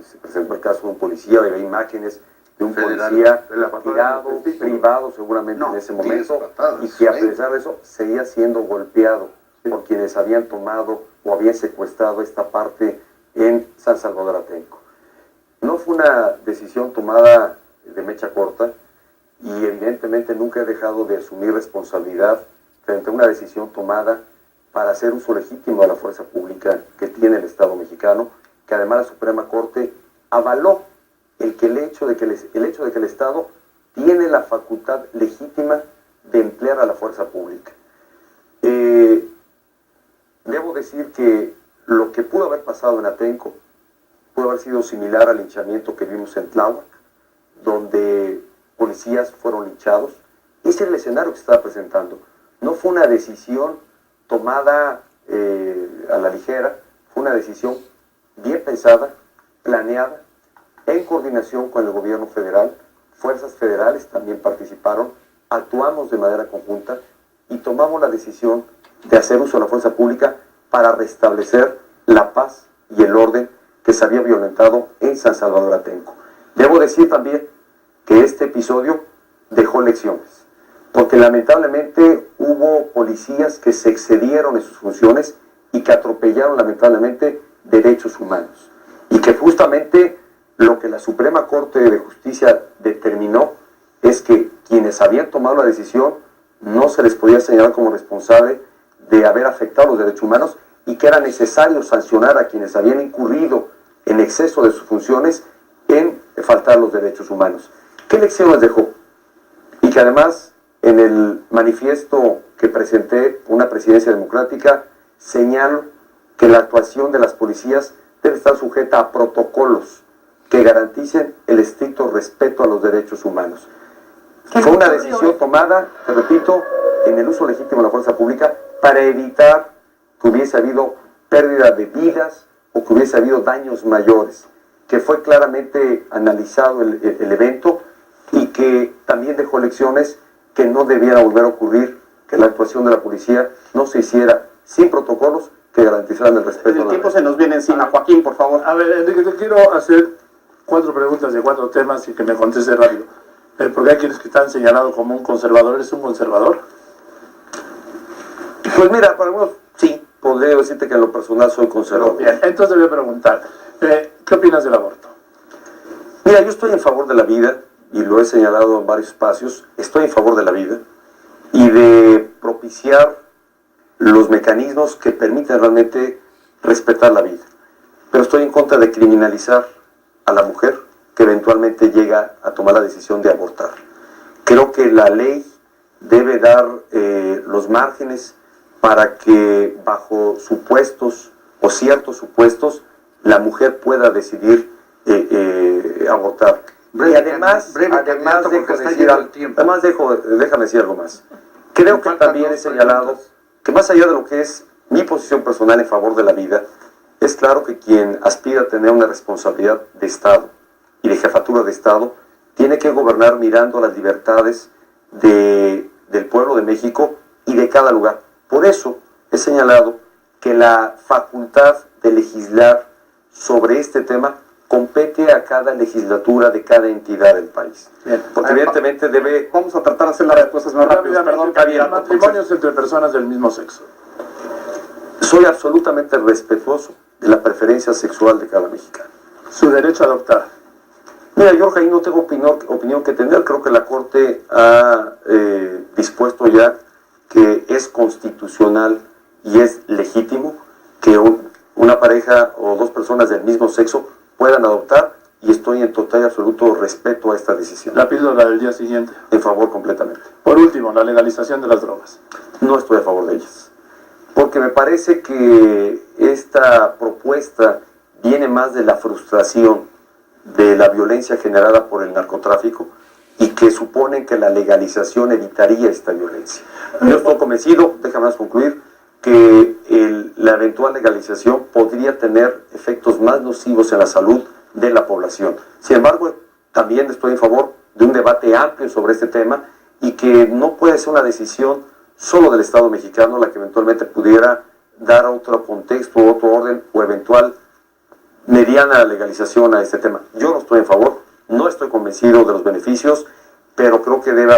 Se presentó el caso de un policía, había imágenes de un policía tirado, privado seguramente en ese momento, y que a pesar de eso seguía siendo golpeado por quienes habían tomado o habían secuestrado esta parte en San Salvador Atenco. No fue una decisión tomada de mecha corta, y evidentemente nunca he dejado de asumir responsabilidad frente a una decisión tomada para hacer uso legítimo de la fuerza pública que tiene el Estado mexicano, que además la Suprema Corte avaló el hecho de que el Estado tiene la facultad legítima de emplear a la fuerza pública. Debo decir que lo que pudo haber pasado en Atenco pudo haber sido similar al linchamiento que vimos en Tláhuac, donde policías fueron linchados. Ese es el escenario que se estaba presentando. No fue una decisión tomada a la ligera, fue una decisión bien pensada, planeada, en coordinación con el gobierno federal. Fuerzas federales también participaron, actuamos de manera conjunta y tomamos la decisión de hacer uso de la fuerza pública para restablecer la paz y el orden que se había violentado en San Salvador Atenco. Debo decir también que este episodio dejó lecciones, porque lamentablemente hubo policías que se excedieron en sus funciones y que atropellaron lamentablemente derechos humanos, y que justamente lo que la Suprema Corte de Justicia determinó es que quienes habían tomado la decisión no se les podía señalar como responsable de haber afectado los derechos humanos, y que era necesario sancionar a quienes habían incurrido en exceso de sus funciones en faltar los derechos humanos. ¿Qué lecciones dejó? Y que además en el manifiesto que presenté, una presidencia democrática, señalo que la actuación de las policías debe estar sujeta a protocolos que garanticen el estricto respeto a los derechos humanos. Fue una decisión tomada, te repito, en el uso legítimo de la fuerza pública para evitar que hubiese habido pérdida de vidas o que hubiese habido daños mayores, que fue claramente analizado el evento, y que también dejó lecciones que no debiera volver a ocurrir, que la actuación de la policía no se hiciera sin protocolos que garantizaran el respeto. El tiempo se nos viene encima. Joaquín, por favor. A ver, Enrique, te quiero hacer 4 preguntas de 4 temas y que me conteste rápido. Porque hay quienes que están señalados como un conservador. ¿Eres un conservador? Pues mira, para algunos sí, podría decirte que en lo personal soy conservador. Bien, entonces te voy a preguntar, ¿qué opinas del aborto? Mira, yo estoy en favor de la vida, y lo he señalado en varios espacios. Estoy en favor de la vida y de propiciar los mecanismos que permiten realmente respetar la vida. Pero estoy en contra de criminalizar a la mujer que eventualmente llega a tomar la decisión de abortar. Creo que la ley debe dar los márgenes para que bajo supuestos o ciertos supuestos la mujer pueda decidir abortar. Y además, déjame decir algo más. Creo que también he señalado que más allá de lo que es mi posición personal en favor de la vida, es claro que quien aspira a tener una responsabilidad de Estado y de jefatura de Estado tiene que gobernar mirando las libertades del pueblo de México y de cada lugar. Por eso he señalado que la facultad de legislar sobre este tema compete a cada legislatura de cada entidad del país. Bien. Porque evidentemente debe... Vamos a tratar de hacer las respuestas más rápidas. Perdón, matrimonios entre personas del mismo sexo. Soy absolutamente respetuoso de la preferencia sexual de cada mexicano. Su derecho a adoptar. Mira, yo ahí no tengo opinión que tener. Creo que la Corte ha dispuesto ya que es constitucional y es legítimo que una pareja o 2 personas del mismo sexo puedan adoptar, y estoy en total y absoluto respeto a esta decisión. La píldora del día siguiente. En favor completamente. Por último, la legalización de las drogas. No estoy a favor de ellas, porque me parece que esta propuesta viene más de la frustración de la violencia generada por el narcotráfico, y que suponen que la legalización evitaría esta violencia. Yo estoy convencido, déjame más concluir, que la eventual legalización podría tener efectos más nocivos en la salud de la población. Sin embargo, también estoy en favor de un debate amplio sobre este tema, y que no puede ser una decisión solo del Estado mexicano la que eventualmente pudiera dar otro contexto, otro orden o eventual mediana legalización a este tema. Yo no estoy en favor, no estoy convencido de los beneficios, pero creo que debe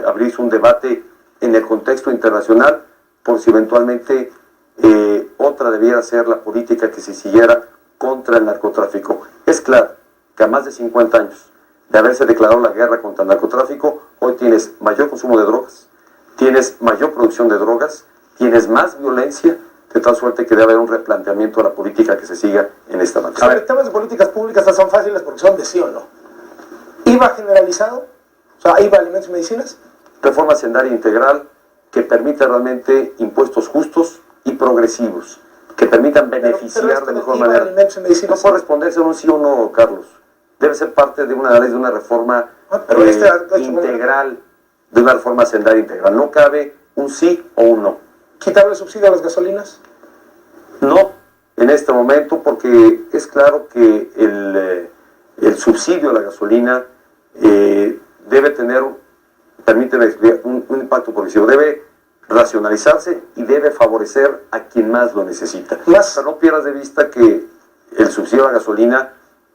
abrirse un debate en el contexto internacional por si eventualmente otra debiera ser la política que se siguiera contra el narcotráfico. Es claro que a más de 50 años de haberse declarado la guerra contra el narcotráfico, hoy tienes mayor consumo de drogas, tienes mayor producción de drogas, tienes más violencia, de tal suerte que debe haber un replanteamiento de la política que se siga en esta materia. A ver, temas de políticas públicas son fáciles porque son de sí o no. ¿IVA generalizado? O sea, ¿IVA alimentos y medicinas? Reforma hacendaria integral que permita realmente impuestos justos y progresivos, que permitan beneficiar de mejor manera. No puede responderse un sí o no, Carlos. Debe ser parte de un análisis, de una reforma integral, de una reforma hacendaria integral. No cabe un sí o un no. ¿Quitarle el subsidio a las gasolinas? No, en este momento, porque es claro que el subsidio a la gasolina debe tener, permíteme explicar, un impacto progresivo. Debe racionalizarse y debe favorecer a quien más lo necesita. Pero no pierdas de vista que el subsidio a la gasolina,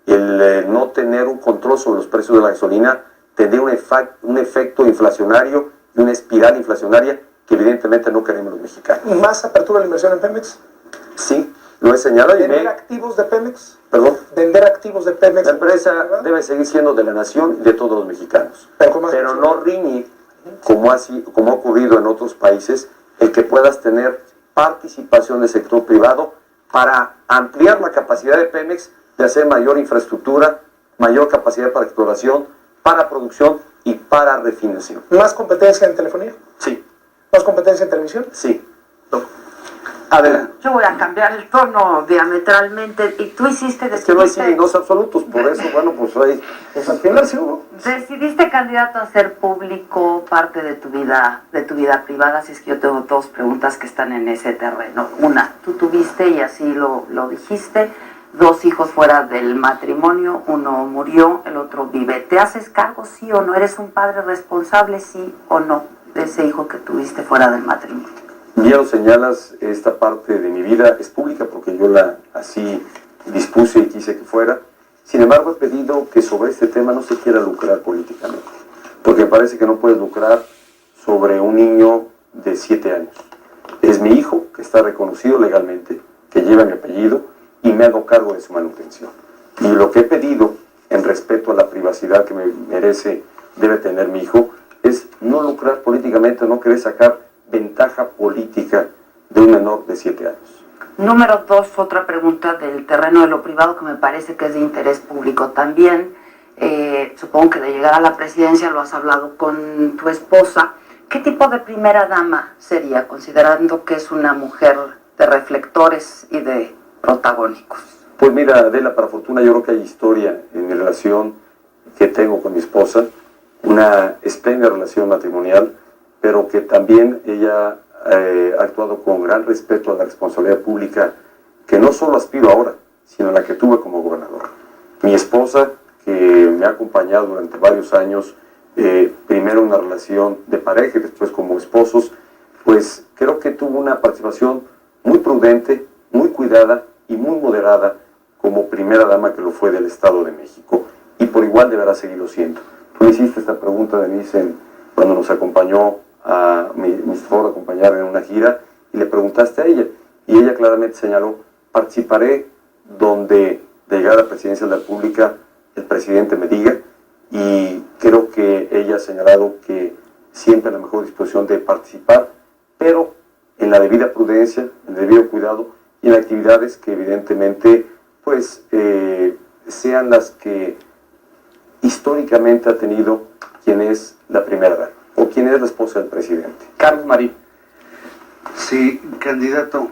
el no tener un control sobre los precios de la gasolina, tendría un efecto inflacionario y una espiral inflacionaria que evidentemente no queremos los mexicanos. ¿Más apertura de la inversión en Pemex? Sí, lo he señalado. ¿Vender activos de Pemex? ¿Perdón? ¿Vender activos de Pemex? La empresa debe seguir siendo de la nación y de todos los mexicanos. Pero no riñe, como ha ocurrido en otros países, el que puedas tener participación del sector privado para ampliar la capacidad de Pemex de hacer mayor infraestructura, mayor capacidad para exploración, para producción y para refinación. ¿Más competencia en telefonía? Sí. ¿Más competencia en televisión? Sí. Adelante. Yo voy a cambiar el tono diametralmente. Y tú hiciste... Es que no hay sí y nos absolutos, por eso, bueno, pues ahí... Pues al final sí hubo. Decidiste, candidato, a hacer público parte de tu vida privada, así es que yo tengo dos preguntas que están en ese terreno. Una, tú tuviste, y así lo dijiste, 2 hijos fuera del matrimonio, uno murió, el otro vive. ¿Te haces cargo, sí o no? ¿Eres un padre responsable, sí o no, de ese hijo que tuviste fuera del matrimonio? Ya lo señalas, esta parte de mi vida es pública porque yo la así dispuse y quise que fuera. Sin embargo, he pedido que sobre este tema no se quiera lucrar políticamente, porque me parece que no puedes lucrar sobre un niño de 7 años. Es mi hijo, que está reconocido legalmente, que lleva mi apellido, y me hago cargo de su manutención. Y lo que he pedido, en respeto a la privacidad que me merece, debe tener mi hijo, es no lucrar políticamente, no querer sacar ventaja política de un menor de 7 años. Número 2, otra pregunta del terreno de lo privado que me parece que es de interés público también. Supongo que de llegar a la presidencia lo has hablado con tu esposa. ¿Qué tipo de primera dama sería, considerando que es una mujer de reflectores y de protagónicos? Pues mira, Adela, para fortuna yo creo que hay historia en mi relación que tengo con mi esposa, una espléndida relación matrimonial, pero que también ella ha actuado con gran respeto a la responsabilidad pública que no solo aspiro ahora, sino la que tuve como gobernador. Mi esposa, que me ha acompañado durante varios años, primero una relación de pareja y después como esposos, pues creo que tuvo una participación muy prudente, muy cuidada y muy moderada como primera dama que lo fue del Estado de México, y por igual deberá seguirlo siendo. Tú me hiciste esta pregunta, Denise, cuando nos acompañó me favor de acompañar en una gira, y le preguntaste a ella, y ella claramente señaló: participaré donde, de llegar a la presidencia de la República, el presidente me diga, y creo que ella ha señalado que siempre en la mejor disposición de participar, pero en la debida prudencia, en el debido cuidado, y en actividades que evidentemente pues sean las que históricamente ha tenido quien es la primera dama, o quien es la esposa del presidente. Carlos Marín. Sí, candidato.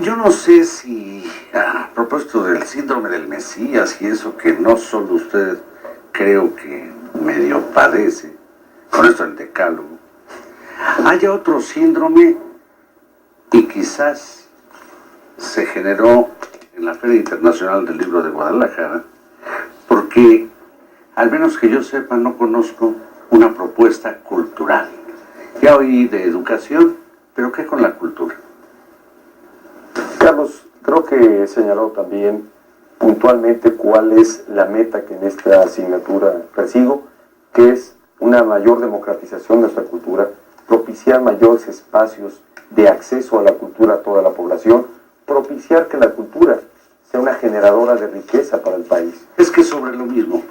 Yo no sé si, a propósito del síndrome del Mesías y eso que no solo usted creo que medio padece, con esto del decálogo, haya otro síndrome y quizás se generó en la Feria Internacional del Libro de Guadalajara, porque al menos que yo sepa no conozco una propuesta cultural. Ya oí de educación, pero ¿qué con la cultura? Carlos, creo que he señalado también puntualmente cuál es la meta que en esta asignatura persigo, que es una mayor democratización de nuestra cultura, propiciar mayores espacios de acceso a la cultura a toda la población, propiciar que la cultura sea una generadora de riqueza para el país. Es que sobre lo mismo,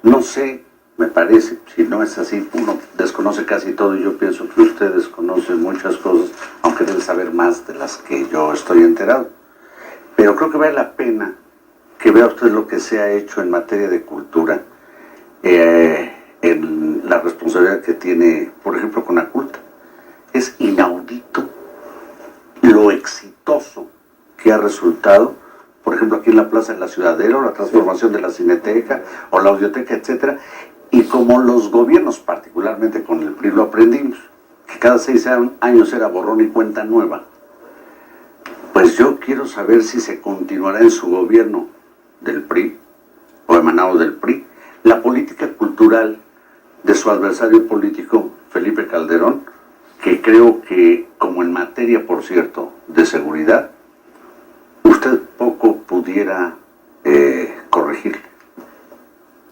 no sé, me parece, si no es así, uno desconoce casi todo y yo pienso que ustedes conocen muchas cosas, aunque deben saber más de las que yo estoy enterado. Pero creo que vale la pena que vea usted lo que se ha hecho en materia de cultura, en la responsabilidad que tiene, por ejemplo, con Aculta. Es inaudito lo exitoso que ha resultado, por ejemplo, aquí en la Plaza de la Ciudadela, o la transformación de la Cineteca, o la Audioteca, etcétera, y como los gobiernos, particularmente con el PRI, lo aprendimos, que cada 6 años era borrón y cuenta nueva. Pues yo quiero saber si se continuará en su gobierno del PRI, o emanado del PRI, la política cultural de su adversario político, Felipe Calderón, que creo que, como en materia, por cierto, de seguridad, usted poco pudiera corregir.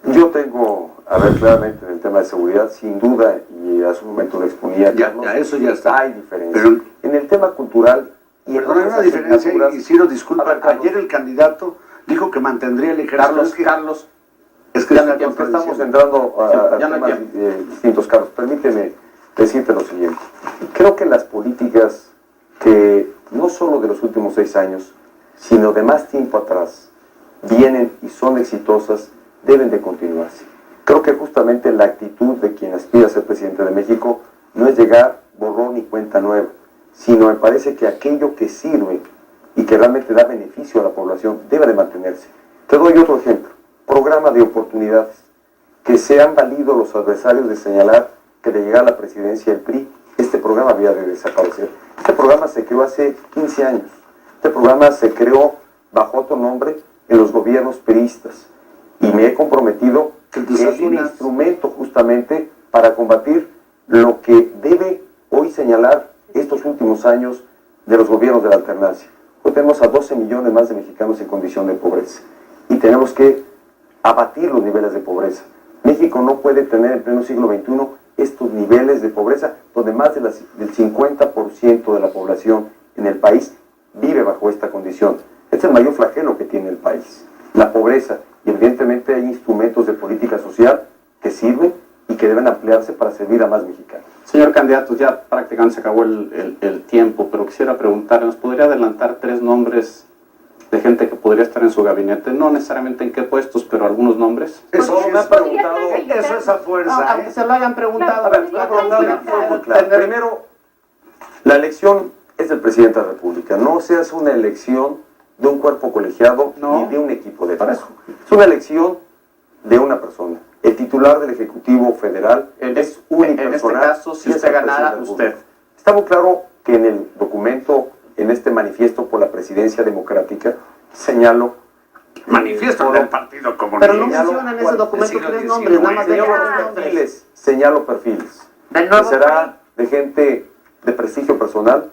Yo tengo, a ver, claramente en el tema de seguridad, sin duda, y a su momento lo exponía, Ya, Carlos, ya, eso ya está. hay diferencias. Pero, en el tema cultural y en perdón, hay otras una diferencia, asignaturas- y Ciro, disculpa, A ver, Carlos. ayer el candidato dijo que mantendría el ejército. Carlos, Es que ya es no una hay tiempo, Estamos contradicción. entrando a ya no hay temas tiempo. distintos, Carlos. Permíteme decirte lo siguiente. Creo que las políticas que no solo de los últimos 6 años, sino de más tiempo atrás, vienen y son exitosas, deben de continuarse. Creo que justamente la actitud de quien aspira a ser presidente de México no es llegar borrón y cuenta nueva, sino me parece que aquello que sirve y que realmente da beneficio a la población debe de mantenerse. Te doy otro ejemplo. Programa de oportunidades, que se han valido los adversarios de señalar que de llegar a la presidencia del PRI, este programa había de desaparecer. Este programa se creó hace 15 años. Este programa se creó bajo otro nombre en los gobiernos priistas. Y me he comprometido que es un instrumento justamente para combatir lo que debe hoy señalar estos últimos años de los gobiernos de la alternancia. Hoy tenemos a 12 millones más de mexicanos en condición de pobreza. Y tenemos que abatir los niveles de pobreza. México no puede tener en pleno siglo XXI estos niveles de pobreza, donde más del 50% de la población en el país vive bajo esta condición. Este es el mayor flagelo que tiene el país, la pobreza. Y evidentemente hay instrumentos de política social que sirven y que deben ampliarse para servir a más mexicanos. Señor candidato, ya prácticamente se acabó el tiempo, pero quisiera preguntarle, ¿nos podría adelantar 3 nombres de gente que podría estar en su gabinete? No necesariamente en qué puestos, pero algunos nombres. Eso Pues, me ha podría preguntado, ser eso es a fuerza, Aunque se lo hayan preguntado. Claro, a ver, claro. Claro, primero, la elección es del presidente de la República. No se hace una elección de un cuerpo colegiado No. ni de un equipo de trabajo. Es una elección de una persona. El titular del Ejecutivo Federal es unipersonal. En este caso, si y es usted el presidente ganara, de la República. usted. Está muy claro que en el documento, en este manifiesto por la presidencia democrática, señalo manifiesto del Partido Pero no Comunista. mencionan en ese documento siglo 3 XIX. nombres, nada más de señalo los nombres. perfiles, señalo perfiles. Del Que nuevo será de gente de prestigio personal,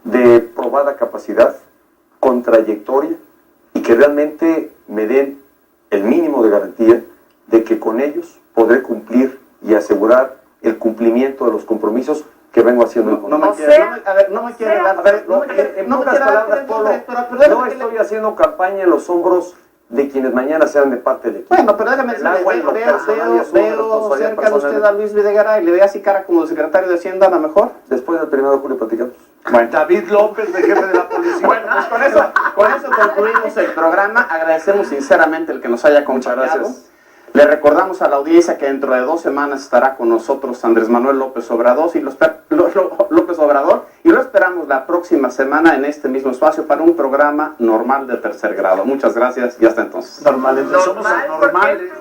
de probada capacidad, con trayectoria y que realmente me den el mínimo de garantía de que con ellos podré cumplir y asegurar el cumplimiento de los compromisos que vengo haciendo. No me O quiere, sea, no me- a ver, no me quiere dar, A ver, no me quiere- en no me pocas quiere dar palabras, 3 Polo, nombres, pero déjame no que le- estoy haciendo campaña en los hombros de quienes mañana sean de parte del equipo. Bueno, pero déjame El decirle, agua en lo personal y asumo veo responsabilidad cerca de usted personal. a Luis Videgaray, le ve así cara como secretario de Hacienda, a lo mejor. Después del 1 de julio platicamos. David López, de jefe de la policía. Bueno, pues con eso concluimos el programa. Agradecemos sinceramente el que nos haya acompañado. gracias. Le recordamos a la audiencia que dentro de 2 semanas estará con nosotros Andrés Manuel López Obrador y lo esperamos la próxima semana en este mismo espacio para un programa normal de tercer grado. Muchas gracias y hasta entonces. Normal, entonces somos Normal, porque- anormales.